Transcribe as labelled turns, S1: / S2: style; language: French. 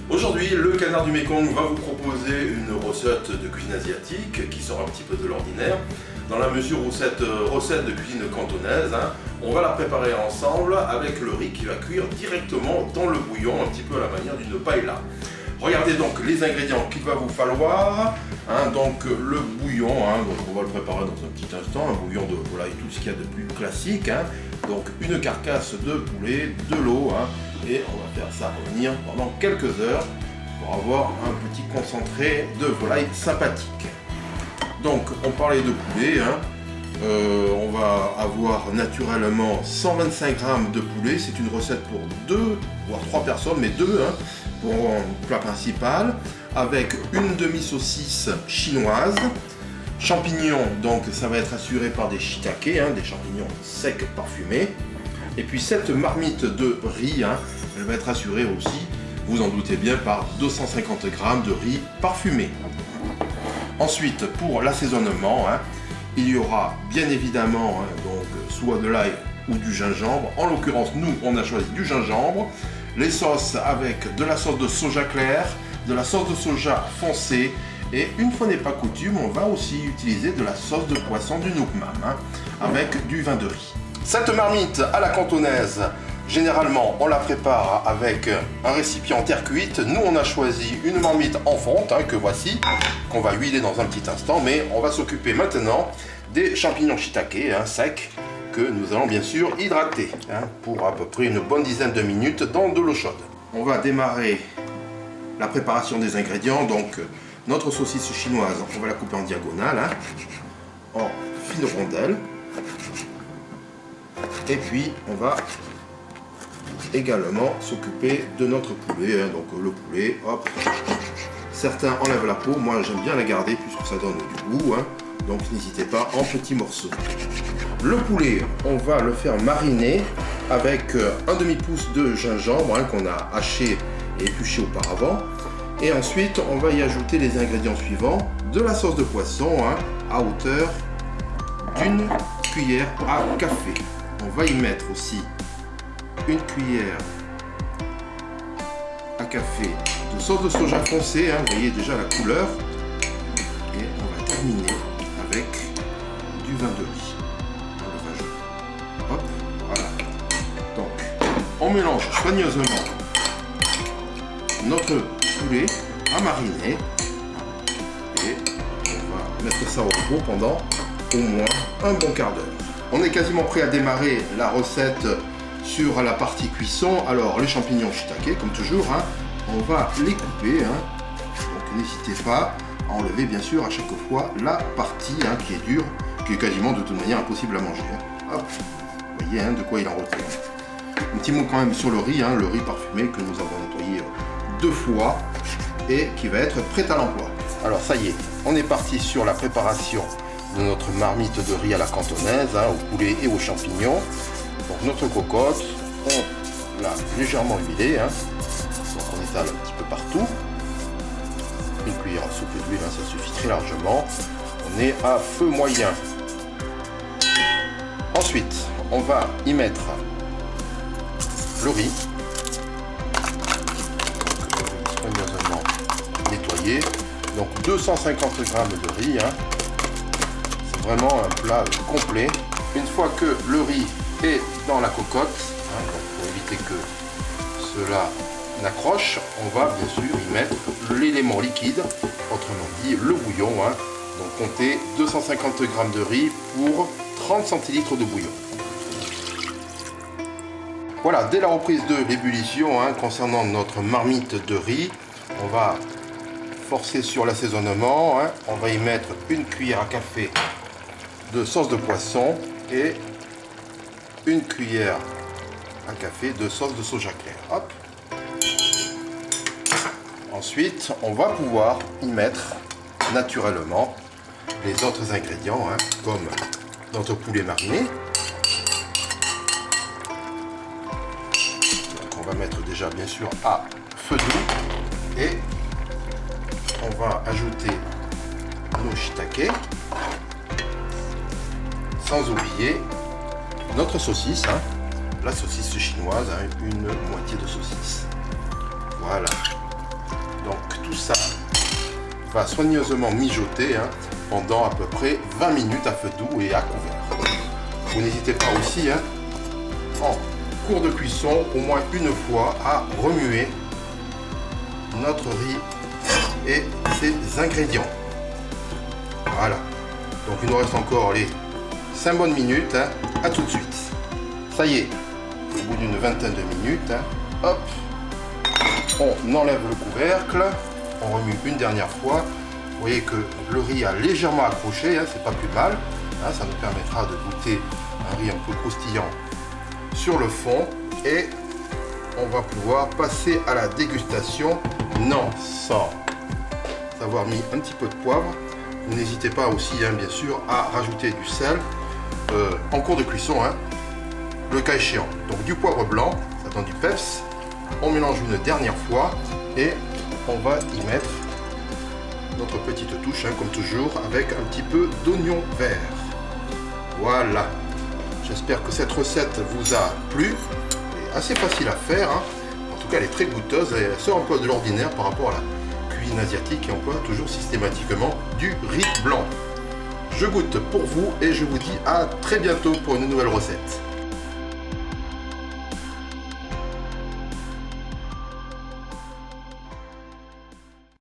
S1: Aujourd'hui, le Canard du Mékong va vous proposer une recette de cuisine asiatique qui sort un petit peu de l'ordinaire, dans la mesure où cette recette de cuisine cantonaise, on va la préparer ensemble avec le riz qui va cuire directement dans le bouillon, un petit peu à la manière d'une paella. Regardez donc les ingrédients qu'il va vous falloir. Donc le bouillon, donc on va le préparer dans un petit instant, un bouillon de volaille, tout ce qu'il y a de plus classique. Donc une carcasse de poulet, de l'eau, et on va faire ça revenir pendant quelques heures pour avoir un petit concentré de volaille sympathique. Donc on parlait de poulet, on va avoir naturellement 125 g de poulet, c'est une recette pour 2 voire 3 personnes, mais 2 pour un plat principal, avec une demi-saucisse chinoise, champignons, donc ça va être assuré par des shiitake, des champignons secs parfumés, et puis cette marmite de riz, elle va être assurée aussi, vous en doutez bien, par 250 g de riz parfumé. Ensuite, pour l'assaisonnement, il y aura bien évidemment donc soit de l'ail ou du gingembre. En l'occurrence, nous, on a choisi du gingembre. Les sauces avec de la sauce de soja clair, de la sauce de soja foncée, et une fois n'est pas coutume, on va aussi utiliser de la sauce de poisson du Nook Mam, avec du vin de riz. Cette marmite à la cantonaise, généralement, on la prépare avec un récipient en terre cuite. Nous, on a choisi une marmite en fonte, que voici, qu'on va huiler dans un petit instant, mais on va s'occuper maintenant des champignons shiitake secs, que nous allons bien sûr hydrater pour à peu près une bonne dizaine de minutes dans de l'eau chaude. On va démarrer la préparation des ingrédients. Donc notre saucisse chinoise, on va la couper en diagonale, en fines rondelles. Et puis on va également s'occuper de notre poulet. Donc le poulet, hop, certains enlèvent la peau, moi j'aime bien la garder puisque ça donne du goût, donc n'hésitez pas, en petits morceaux. Le poulet, on va le faire mariner avec un demi-pouce de gingembre qu'on a haché et épluché auparavant. Et ensuite, on va y ajouter les ingrédients suivants. De la sauce de poisson à hauteur d'une cuillère à café. On va y mettre aussi une cuillère à café de sauce de soja foncée. Vous voyez déjà la couleur. Et on va terminer avec du vin de riz. Hop, voilà. Donc, on mélange soigneusement notre poulet à mariner et on va mettre ça au four pendant au moins un bon quart d'heure. On est quasiment prêt à démarrer la recette sur la partie cuisson. Alors, les champignons shiitake, comme toujours, on va les couper. Donc, n'hésitez pas à enlever bien sûr à chaque fois la partie qui est dure, qui est quasiment de toute manière impossible à manger. Hop. Vous voyez de quoi il en retourne. Un petit mot quand même sur le riz parfumé que nous avons nettoyé 2 fois et qui va être prêt à l'emploi. Alors ça y est, on est parti sur la préparation de notre marmite de riz à la cantonaise, au poulet et aux champignons. Donc notre cocotte, on l'a légèrement huilée, donc on étale un petit peu partout. Une cuillère à soupe d'huile, ça suffit très largement. On est à feu moyen. Ensuite, on va y mettre le riz, soigneusement nettoyé. Donc 250 g de riz, c'est vraiment un plat complet. Une fois que le riz est dans la cocotte, donc pour éviter que cela n'accroche, on va bien sûr y mettre l'élément liquide, autrement dit le bouillon. Donc comptez 250 g de riz pour 30 centilitres de bouillon. Voilà, dès la reprise de l'ébullition, concernant notre marmite de riz, on va forcer sur l'assaisonnement. On va y mettre une cuillère à café de sauce de poisson et une cuillère à café de sauce de soja clair. Hop. Ensuite, on va pouvoir y mettre naturellement les autres ingrédients, comme notre poulet mariné. Donc on va mettre déjà bien sûr à feu doux et on va ajouter nos shiitake, sans oublier notre saucisse, la saucisse chinoise, une moitié de saucisse. Voilà. Donc tout ça va soigneusement mijoter pendant à peu près 20 minutes à feu doux et à couvert. Vous n'hésitez pas aussi, en cours de cuisson, au moins une fois, à remuer notre riz et ses ingrédients. Voilà. Donc il nous reste encore les 5 bonnes minutes. À tout de suite. Ça y est, au bout d'une vingtaine de minutes, hop, on enlève le couvercle, on remue une dernière fois. Vous voyez que le riz a légèrement accroché, c'est pas plus mal. Ça nous permettra de goûter un riz un peu croustillant sur le fond. Et on va pouvoir passer à la dégustation, non sans avoir mis un petit peu de poivre. N'hésitez pas aussi, bien sûr, à rajouter du sel en cours de cuisson, le cas échéant. Donc du poivre blanc, ça donne du peps. On mélange une dernière fois et on va y mettre notre petite touche, comme toujours, avec un petit peu d'oignon vert. Voilà. J'espère que cette recette vous a plu. Elle est assez facile à faire. En tout cas, elle est très goûteuse et elle sort un peu de l'ordinaire par rapport à la cuisine asiatique qui emploie toujours systématiquement du riz blanc. Je goûte pour vous et je vous dis à très bientôt pour une nouvelle recette.